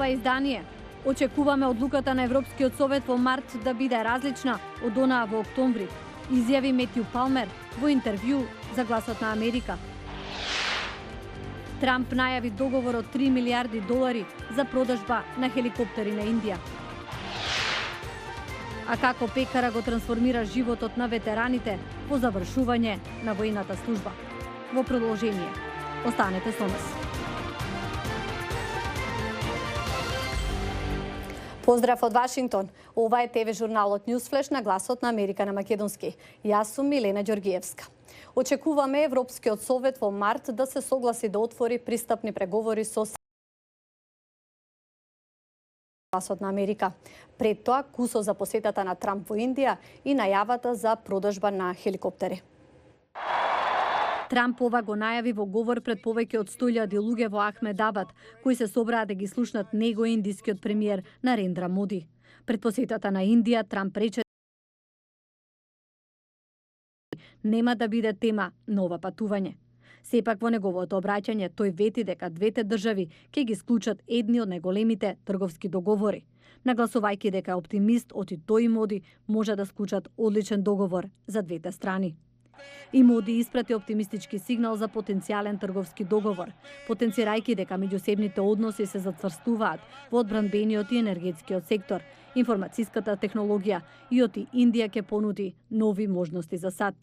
ова издание. Очекуваме одлуката на Европскиот совет во март да биде различна од онаа во октомври, изјави Метју Палмер во интервју за Гласот на Америка. Трамп најави договор од $3 милиарди за продажба на хеликоптери на Индија. А како пекара го трансформира животот на ветераните по завршување на војната служба. Во продолжение, останете со нас. Поздрав од Вашингтон. Ова е ТВ журналот Newsflash на Гласот на Америка на македонски. Јас сум Милена Ѓоргиевска. Очекуваме Европскиот совет во март да се согласи да отвори пристапни преговори со Гласот на Америка. Пред тоа, кусо за посетата на Трамп во Индија и најавата за продажба на хеликоптери. Трамп ова го најави во говор пред повеќе од 100.000 луѓе во Ахмедабад, кои се собраа да ги слушнат него и индискиот премиер Нарендра Моди. Пред посетата на Индија, Трамп рече нема да биде тема на ова патување. Сепак во неговото обраќање тој вети дека двете држави ќе ги склучат едни од најголемите трговски договори, нагласувајќи дека е оптимист оти тој и Моди може да склучат одличен договор за двете страни. И Моди испрати оптимистички сигнал за потенцијален трговски договор, потенцирајќи дека меѓусебните односи се зацврстуваат во одбранбениот и енергетскиот сектор, информацијската технологија и оти Индија ќе понуди нови можности за САД.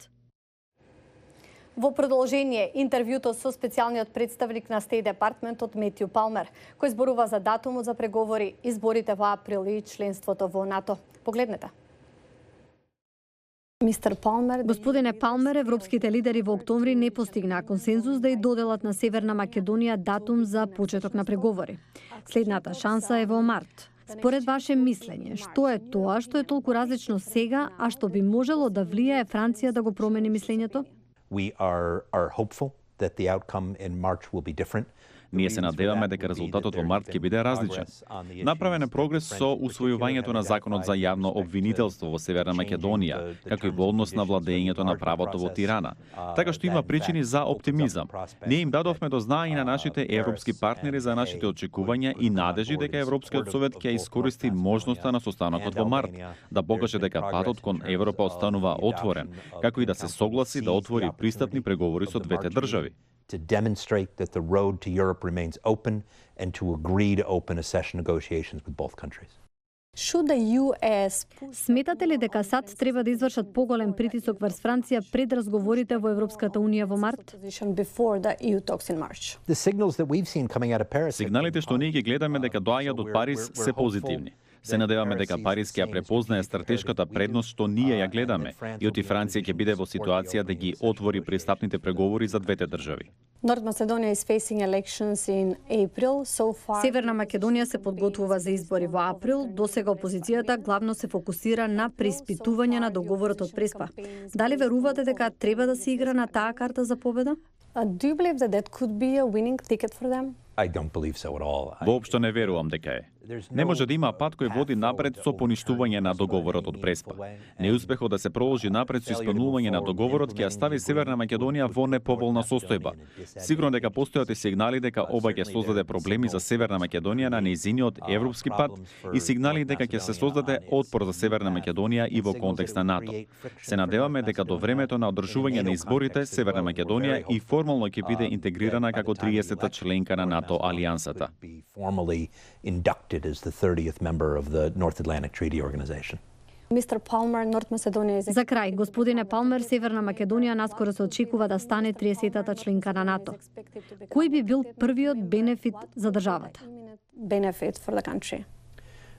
Во продолжение, интервјуто со специјалниот представник на Стејт Департментот Метју Палмер, кој зборува за датумот за преговори, изборите во април и членството во НАТО. Погледнете. Господине Палмер, европските лидери во октомври не постигнаа консензус да ја доделат на Северна Македонија датум за почеток на преговори. Следната шанса е во март. Според ваше мислење, што е тоа што е толку различно сега, а што би можело да влијае Франција да го промени мислењето? We are hopeful that the outcome in March will be different. Ние се надеваме дека резултатот во март ќе биде различен. Направен е прогрес со усвојувањето на законот за јавно обвинителство во Северна Македонија, како и во однос на владењето на правото во Тирана. Така што има причини за оптимизам. Ние им дадовме до знаење на нашите европски партнери за нашите очекувања и надежи дека Европскиот совет ќе искористи можноста на состанокот во март, да покаже дека патот кон Европа останува отворен, како и да се согласи да отвори пристапни преговори со двете држави. To demonstrate that the road to Europe remains open and to agree to open accession negotiations with both countries. Сметате ли дека САД треба да извршат поголем притисок врз Франција пред разговорите во Европската унија во март? Сигналите што ние ги гледаме дека доаѓаат од Париз се позитивни. Се надеваме дека Париз ќе ја препознае стратешката предност што ние ја гледаме и оти Франција ќе биде во ситуација да ги отвори пристапните преговори за двете држави. Северна Македонија се подготвува за избори во април. Досега опозицијата главно се фокусира на преиспитување на договорот од Преспа. Дали верувате дека треба да се игра на таа карта за победа? Do you believe that could be a winning ticket for them? I don't believe so at all. Воопшто не верувам дека е. Не може да има пат кој води напред со поништување на договорот од Преспа. Неуспехот да се продолжи напред со исполнување на договорот ќе ја стави Северна Македонија во неповолна состојба. Сигурно дека постојат и сигнали дека ова ќе создаде проблеми за Северна Македонија на нејзиниот европски пат и сигнали дека ќе се создаде отпор за Северна Македонија и во контекст на НАТО. Се надеваме дека до времето на одржување на изборите Северна Македонија и формално ќе биде интегрирана како 30-та членка на НАТО алијансата. As the 30th member of the North Atlantic Treaty Organization. За крај, господине Палмер, Северна Македонија наскоро се очекува да стане 30-та членка на НАТО. Кој би бил првиот бенефит за државата?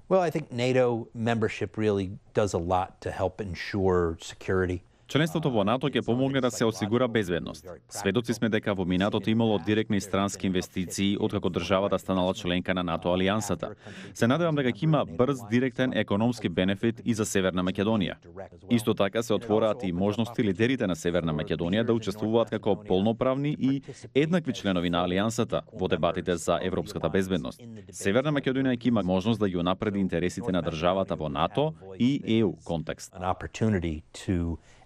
Well, I think NATO membership really does a lot to help ensure security. Членството во НАТО ќе помогне да се осигура безбедност. Сведоци сме дека во минатото имало директни странски инвестиции откако државата станала членка на НАТО алијансата. Се надевам дека ќе има брз, директен економски бенефит и за Северна Македонија. Исто така се отвораат и можности лидерите на Северна Македонија да учествуваат како полноправни и еднакви членови на алијансата во дебатите за европската безбедност. Северна Македонија ќе има можност да ги унапреди интересите на државата во НАТО и ЕУ контекст.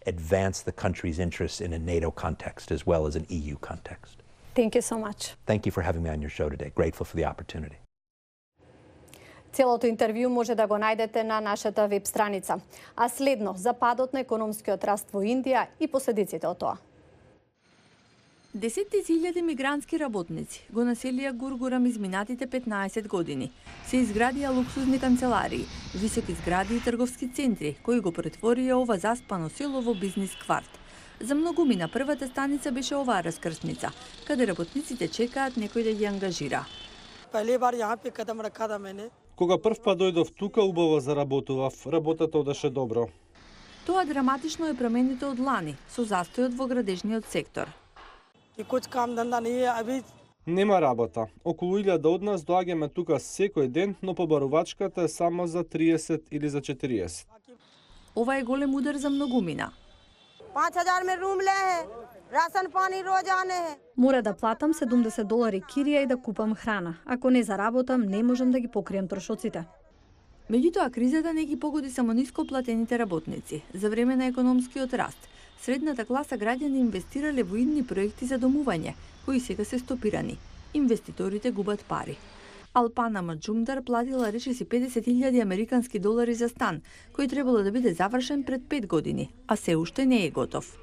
Advance the country's interests in a NATO context as well as an EU context. Thank you so much. Thank you for having me on your show today. Grateful for the opportunity. Целото интервју може да го најдете на нашата веб страница. А следно, за падот на економскиот раст во Индија и последиците од тоа. Десетти илјади мигрантски работници го населија Гургурам изминатите 15 години. Се изградија луксузни канцеларии, високи згради и трговски центри, кои го претворија ова заспано село во бизнис кварт. За многумина првата станица беше оваа раскршница, каде работниците чекаат некој да ги ангажира. Кога прв пат дојдов тука, убаво заработував. Работата одеше добро. Тоа драматично е променето од лани, со застојот во градежниот сектор. Нема работа. Околу 1000 од нас доаѓаме тука секој ден, но побарувачката е само за 30 или за 40. Ова е голем удар за многумина. 5000 में रूम ले है, राशन पानी रोज आने है. Мора да платам $70 кирија и да купам храна. Ако не заработам, не можам да ги покрием трошоците. Меѓутоа, кризата не ги погоди само ниско платените работници. За време на економскиот раст, средната класа граѓани инвестирале во идни проекти за домување, кои сега се стопирани. Инвеститорите губат пари. Алпана Маджумдар платила речиси $50,000 американски долари за стан, кој требало да биде завршен пред 5 години, а се уште не е готов.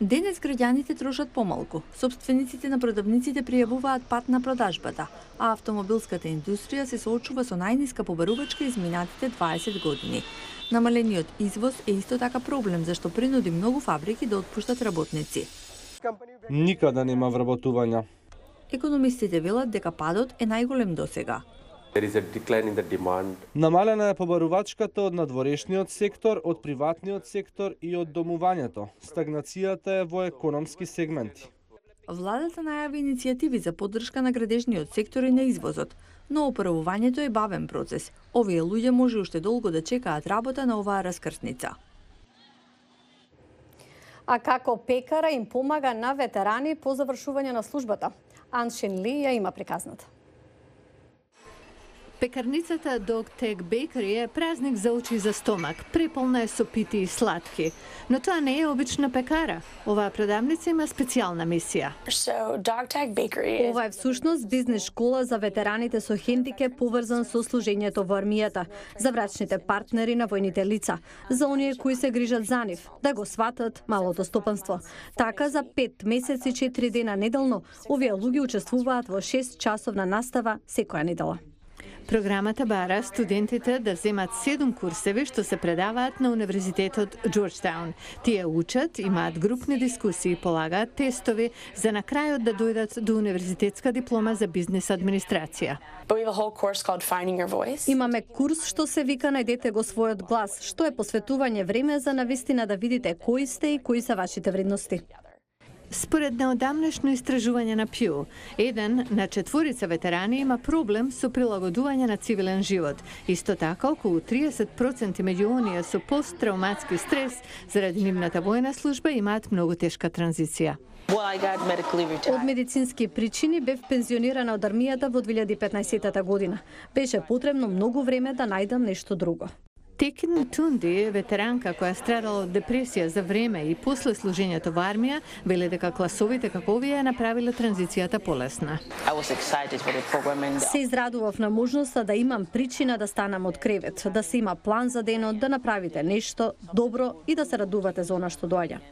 Денес граѓаните трошат помалку. Собствениците на продавниците пријавуваат пат на продажбата, а автомобилската индустрија се соочува со најниска побарувачка изминатите 20 години. Намалениот извоз е исто така проблем, зашто принуди многу фабрики да отпуштат работници. Никаде нема вработувања. Економистите велат дека падот е најголем досега. Намалена е побарувачката од надворешниот сектор, од приватниот сектор и од домувањето. Стагнацијата е во економски сегменти. Владата најави иницијативи за поддршка на градежниот сектор и на извозот, но оправувањето е бавен процес. Овие луѓе може уште долго да чекаат работа на оваа раскрсница. А како пекара им помага на ветерани по завршување на службата? Аншин Ли ја има приказната. Пекарницата Dog Tag Bakery е празник за очи и за стомак, преполна е со пити и сладки. Но тоа не е обична пекара. Оваа продавница има специјална мисија. Ова е всушност бизнес школа за ветераните со хендикеп поврзан со служењето во армијата, за брачните партнери на војните лица, за оние кои се грижат за нив, да го сватат малото стопанство. Така за 5 месеци 4 дена неделно, овие луѓе учествуваат во 6-часовна настава секоја недела. Програмата бара студентите да земат 7 курсеви што се предаваат на Универзитетот Джорджтаун. Тие учат, имаат групни дискусии, полагаат тестови за на крајот да дојдат до универзитетска диплома за бизнес администрација. Имаме курс што се вика Најдете го својот глас, што е посветување време за навистина да видите кои сте и кои се вашите вредности. Според неодамнешно истражување на Pew, 1 на 4 ветерани има проблем со прилагодување на цивилен живот. Исто така, околу 30% меѓу оние со посттравматски стрес заради нивната војна служба имаат многу тешка транзиција. Од медицински причини бев пензионирана од армијата во 2015 година. Беше потребно многу време да најдам нешто друго. Текин Тунди, ветеранка која страдала од депресија за време и после служењето во армија, вели дека класовите како овие направиле транзицијата полесна. Се израдував на можноста да имам причина да станам од кревет, да се има план за денот, да направите нешто добро и да се радувате за она што доаѓа.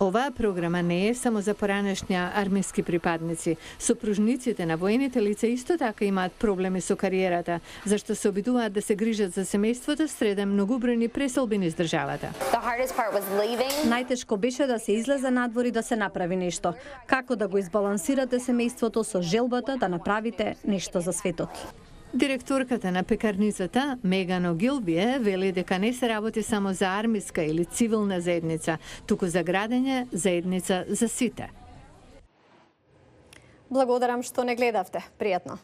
Оваа програма не е само за поранешни армиски припадници. Сопружниците на воените лица исто така имаат проблеми со кариерата, зашто се обидуваат да се грижат за семејството среде многубројни преселби низ државата. Најтешко беше да се излезе надвор и да се направи нешто. Како да го избалансирате семејството со желбата да направите нешто за светот. Директорката на пекарницата, Меган Огилбие, вели дека не се работи само за армиска или цивилна заедница, туку за градење заедница за сите. Благодарам што не гледавте. Пријатно.